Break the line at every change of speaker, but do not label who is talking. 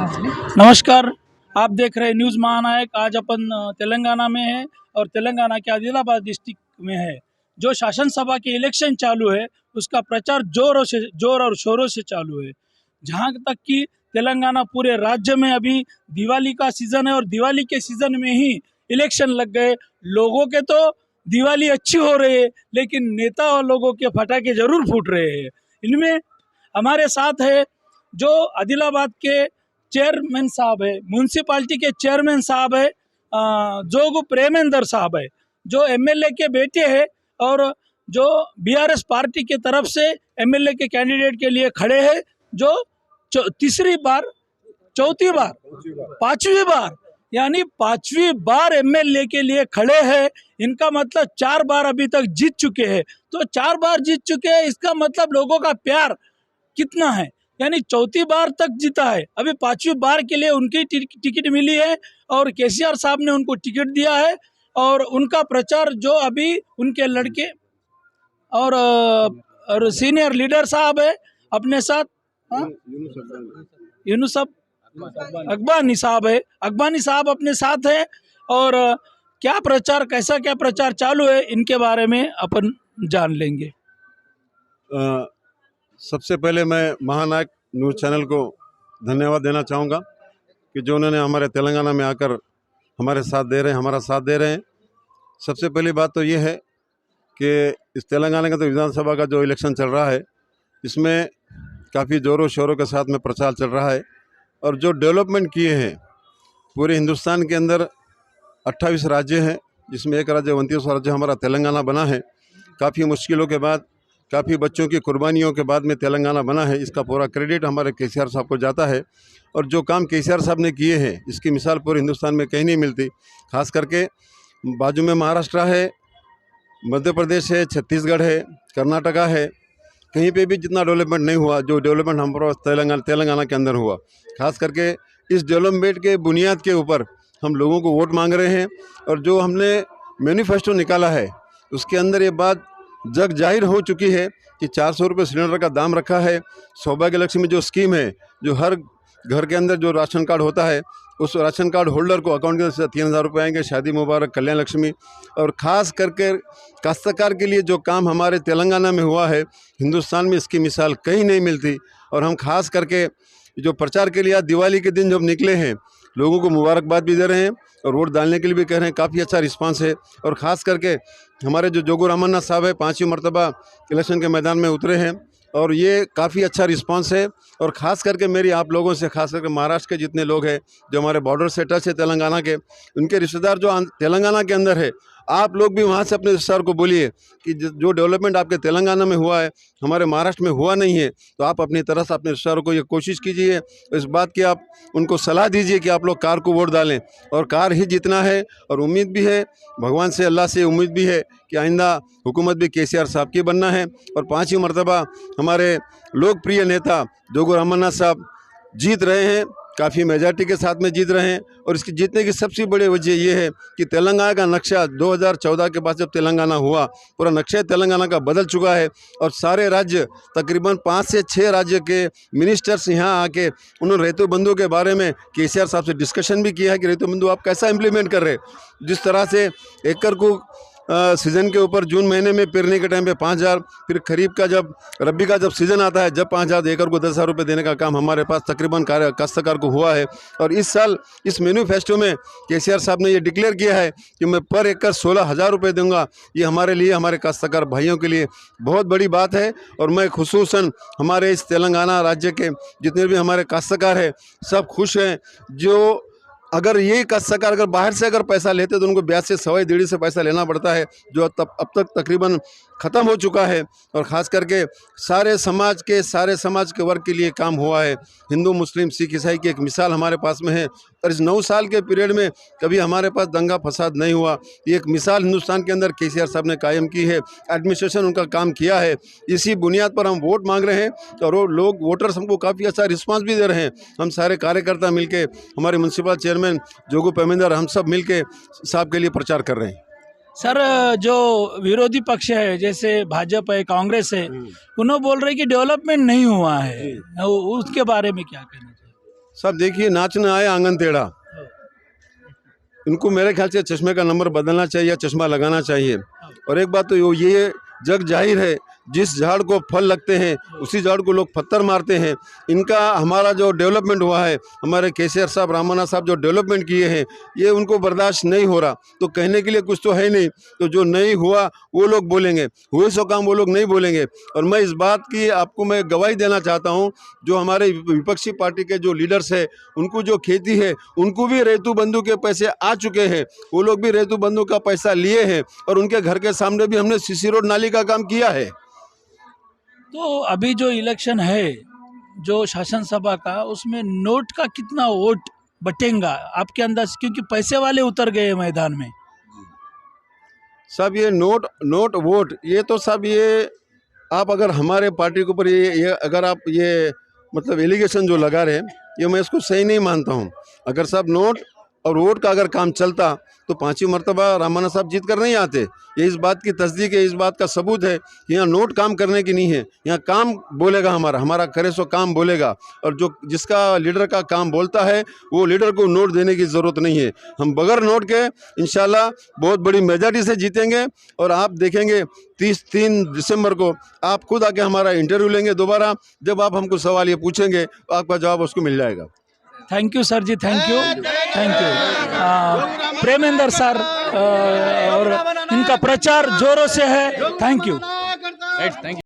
नमस्कार, आप देख रहे हैं न्यूज़ महानायक। आज अपन तेलंगाना में है और तेलंगाना के आदिलाबाद डिस्ट्रिक्ट में है। जो शासन सभा के इलेक्शन चालू है उसका प्रचार जोर और शोरों से चालू है। जहां तक कि तेलंगाना पूरे राज्य में अभी दिवाली का सीज़न है और दिवाली के सीज़न में ही इलेक्शन लग गए। लोगों के तो दिवाली अच्छी हो रही है, लेकिन नेता और लोगों के पटाखे ज़रूर फूट रहे हैं। इनमें हमारे साथ है जो आदिलाबाद के चेयरमैन साहब है, म्यूनसिपालिटी के चेयरमैन साहब है, जोग प्रेमेंद्र साहब है, जो एमएलए के बेटे हैं और जो बीआरएस पार्टी के तरफ से एमएलए के कैंडिडेट के लिए खड़े हैं, जो तीसरी बार, चौथी बार, पांचवी बार, यानी पांचवी बार एमएलए के लिए खड़े हैं। इनका मतलब 4 बार अभी तक जीत चुके हैं। तो 4 बार जीत चुके हैं, इसका मतलब लोगों का प्यार कितना है, यानी चौथी बार तक जीता है। अभी पांचवी बार के लिए उनकी टिकट मिली है और केसीआर साहब ने उनको टिकट दिया है और उनका प्रचार जो अभी उनके लड़के और सीनियर लीडर साहब है अपने साथ, यूनुस अकबानी साहब है, अकबानी साहब अपने साथ है। और क्या प्रचार, कैसा क्या प्रचार चालू है, इनके बारे में अपन जान लेंगे।
सबसे पहले मैं महानायक न्यूज़ चैनल को धन्यवाद देना चाहूँगा कि जो उन्होंने हमारे तेलंगाना में आकर हमारा साथ दे रहे हैं। सबसे पहली बात तो ये है कि इस तेलंगाना का तो विधानसभा का जो इलेक्शन चल रहा है, इसमें काफ़ी ज़ोरों शोरों के साथ में प्रचार चल रहा है। और जो डेवलपमेंट किए हैं पूरे हिंदुस्तान के अंदर 28 राज्य हैं, जिसमें एक राज्य 29वां राज्य हमारा तेलंगाना बना है। काफ़ी मुश्किलों के बाद, काफ़ी बच्चों की कुर्बानियों के बाद में तेलंगाना बना है। इसका पूरा क्रेडिट हमारे केसीआर साहब को जाता है। और जो काम केसीआर साहब ने किए हैं, इसकी मिसाल पूरे हिंदुस्तान में कहीं नहीं मिलती। खास करके बाजू में महाराष्ट्र है, मध्य प्रदेश है, छत्तीसगढ़ है, कर्नाटका है, कहीं पे भी जितना डेवलपमेंट नहीं हुआ जो डेवलपमेंट हमारा तेलंगाना के अंदर हुआ। खास करके इस डेवलपमेंट के बुनियाद के ऊपर हम लोगों को वोट मांग रहे हैं। और जो हमने मैनिफेस्टो निकाला है उसके अंदर ये बात जग जाहिर हो चुकी है कि 400 रुपये सिलेंडर का दाम रखा है। सौभाग्य लक्ष्मी जो स्कीम है, जो हर घर के अंदर जो राशन कार्ड होता है उस राशन कार्ड होल्डर को अकाउंट के अंदर 3000 रुपये आएंगे। शादी मुबारक, कल्याण लक्ष्मी। और ख़ास करके काश्तकार के लिए जो काम हमारे तेलंगाना में हुआ है, हिंदुस्तान में इसकी मिसाल कहीं नहीं मिलती। और हम खास करके जो प्रचार के लिए आज दिवाली के दिन जब निकले हैं, लोगों को मुबारकबाद भी दे रहे हैं और वोट डालने के लिए भी कह रहे हैं। काफ़ी अच्छा रिस्पांस है। और ख़ास करके हमारे जो जोगू रामन्ना साहब है, 5वीं मरतबा इलेक्शन के मैदान में उतरे हैं और ये काफ़ी अच्छा रिस्पांस है। और ख़ास करके मेरी आप लोगों से, खास करके महाराष्ट्र के जितने लोग हैं जो हमारे बॉर्डर से टच है तेलंगाना के, उनके रिश्तेदार जो तेलंगाना के अंदर है, आप लोग भी वहाँ से अपने रिश्तेदार को बोलिए कि जो डेवलपमेंट आपके तेलंगाना में हुआ है, हमारे महाराष्ट्र में हुआ नहीं है। तो आप अपनी तरह से अपने रिश्तेदारों को ये कोशिश कीजिए, इस बात की आप उनको सलाह दीजिए कि आप लोग कार को वोट डालें और कार ही जीतना है। और उम्मीद भी है भगवान से, अल्लाह से उम्मीद भी है कि आइंदा हुकूमत भी केसीआर साहब की बनना है। और 5वीं मरतबा हमारे लोकप्रिय नेता जोगू रामन्ना साहब जीत रहे हैं, काफ़ी मेजॉरिटी के साथ में जीत रहे हैं। और इसकी जीतने की सबसे बड़ी वजह ये है कि तेलंगाना का नक्शा 2014 के बाद जब तेलंगाना हुआ, पूरा नक्शा तेलंगाना का बदल चुका है। और सारे राज्य, तकरीबन 5 से 6 राज्य के मिनिस्टर्स यहाँ आके उन्होंने रेतु बंधु के बारे में केसीआर साहब से डिस्कशन भी किया है कि रेतु बंधु आप कैसा इम्प्लीमेंट कर रहे हैं। जिस तरह से एकड़ को सीज़न के ऊपर जून महीने में पेरने के टाइम पे 5000, फिर खरीफ का जब रबी का जब सीज़न आता है जब 5000 एकड़ को 10,000 रुपये देने का काम हमारे पास तकरीबन काश्तकार को हुआ है। और इस साल इस मैनिफेस्टो में केसीआर साहब ने ये डिक्लेयर किया है कि मैं पर एकड़ 16,000 रुपये दूंगा। ये हमारे लिए, हमारे काश्तकार भाइयों के लिए बहुत बड़ी बात है। और मैं खुसूसन हमारे इस तेलंगाना राज्य के जितने भी हमारे काश्तकार हैं सब खुश हैं। जो अगर यही काश्तकार अगर बाहर से अगर पैसा लेते तो उनको ब्याज से 1.25 से पैसा लेना पड़ता है, जो अब तक तकरीबन ख़त्म हो चुका है। और ख़ास करके सारे समाज के वर्ग के लिए काम हुआ है। हिंदू, मुस्लिम, सिख, ईसाई की एक मिसाल हमारे पास में है। और इस 9 साल के पीरियड में कभी हमारे पास दंगा फसाद नहीं हुआ। ये एक मिसाल हिंदुस्तान के अंदर केसीआर साहब ने कायम की है। एडमिनिस्ट्रेशन उनका काम किया है। इसी बुनियाद पर हम वोट मांग रहे हैं और वो लोग, वोटर्स हमको काफ़ी अच्छा रिस्पांस भी दे रहे हैं। हम सारे कार्यकर्ता मिलके, हमारे म्यूनसिपल चेयरमैन जोगू प्रेमेंद्र, हम सब मिलके साहब के लिए प्रचार कर रहे हैं।
सर, जो विरोधी पक्ष है जैसे भाजपा है, कांग्रेस है, उन्होंने बोल रहे कि डेवलपमेंट नहीं हुआ है, उसके बारे में क्या कहना चाहिए?
सब देखिए नाचने आए आंगन टेढ़ा। इनको मेरे ख्याल से चश्मे का नंबर बदलना चाहिए या चश्मा लगाना चाहिए। और एक बात तो ये जग जाहिर है, जिस झाड़ को फल लगते हैं उसी झाड़ को लोग पत्थर मारते हैं। इनका हमारा जो डेवलपमेंट हुआ है, हमारे केसीआर साहब, रामन्ना साहब जो डेवलपमेंट किए हैं, ये उनको बर्दाश्त नहीं हो रहा। तो कहने के लिए कुछ तो है नहीं, तो जो नहीं हुआ वो लोग बोलेंगे, हुए सो काम वो लोग नहीं बोलेंगे। और मैं इस बात की आपको मैं गवाही देना चाहता हूँ, जो हमारे विपक्षी पार्टी के जो लीडर्स है, उनको जो खेती है, उनको भी रेतु बंधु के पैसे आ चुके हैं। वो लोग भी रेतु बंधु का पैसा लिए हैं और उनके घर के सामने भी हमने सीसी रोड नाली का काम किया है।
तो अभी जो इलेक्शन है, जो शासन सभा का, उसमें नोट का कितना वोट बटेगा आपके अंदाज, क्योंकि पैसे वाले उतर गए मैदान में।
सब ये नोट वोट, ये तो सब ये आप अगर हमारे पार्टी के ऊपर ये अगर आप ये मतलब एलिगेशन जो लगा रहे हैं, ये मैं इसको सही नहीं मानता हूँ। अगर सब नोट और वोट का अगर काम चलता तो 5वीं मरतबा रामन्ना साहब जीत कर नहीं आते। ये इस बात की तस्दीक है, इस बात का सबूत है कि यहाँ नोट काम करने की नहीं है, यहाँ काम बोलेगा, हमारा करे सो काम बोलेगा। और जो जिसका लीडर का काम बोलता है वो लीडर को नोट देने की ज़रूरत नहीं है। हम बगैर नोट के इंशाल्लाह बहुत बड़ी मेजॉरिटी से जीतेंगे। और आप देखेंगे 3 दिसंबर को आप खुद आके हमारा इंटरव्यू लेंगे दोबारा, जब आप हमको सवाल ये पूछेंगे आपका जवाब उसको मिल जाएगा।
Thank you sir ji, thank you. Premendra sir और इनका प्रचार जोरों से है। Thank you.